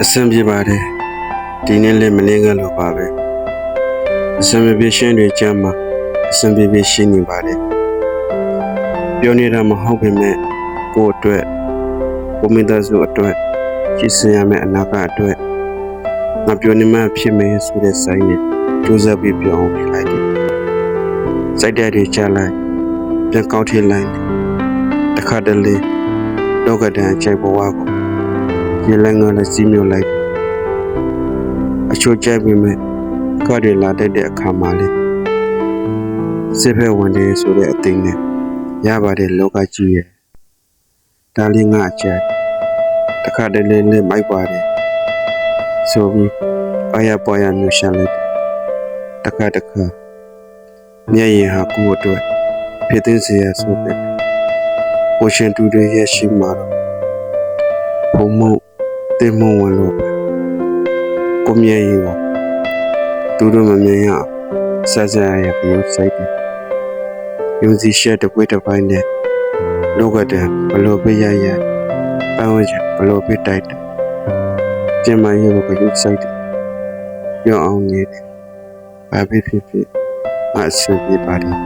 အဆင်ပြေပါတယ်ဒီနေ့လည်းမနေငတ်လို့ပါပဲအဆင်ပြေရှင်းတွေကြမ်းမှာအဆင်ပြေရှင်းနေပါတယ်ပြောနေတာမဟုတ်ပေမဲ့ကိုယ့်အတွက်ကိုမိသားစုအတွက်ကြည်စင်ရမယ့်အနာဂတ်အတွက်ငါပြောနေမှဖြစ်မယ်ဆိုတဲ့စိုင်းနဲ့ကြိုးစားပြီးပြောင်းပြလိုက်တယ်စိုက်တဲ့တွေချလိုက်ပြန်ကောက်ထည့်လိုက်တခါတလေလောကဒဏ်ချိုက်ဘဝကိုရေလန်းငါလည်းစီးမြုပ်လိုက်အချို့ကြိုက်ပေမဲ့ကောက်တွေလာတတ်တဲ့အခါမှာလေစစ်ဖက်ဝင်တယ်ဆိုတဲ့အသိနဲ့ရပါတယ်လောကကြီးရဲ့ဒါလေးငါအချက်တခါတလေလေးမိုက်ပါတယ်ဆိုပြီးအရာပေါ်ရမျိုးရှာလိုက်တခါမျက်ရည်ဟာကိုယ်အတွက်ဖြစ်သိစေရဆိုတဲ့ကိုရှင်တူတွေရဲ့ရှိမှာတော့ဘုံမတင်မဝင်လို့ကိုမျက်ရည်ကိုသူတို့မမြင်ရဆက်ရပြုဆိုင်တယ်ယုံကြည်ချက်တစ်ပွေးတစ်ပိုင်းနဲ့လောကတည်းဘလို့ပြရပန်းဝင်ချဘလို့ပြတိုက်တယ်ကျမရေကိုပြုဆိုင်တယ်ပြောင်းအောင်နေတယ်ဘာဖြစ်အဆင်ပြေပါတယ်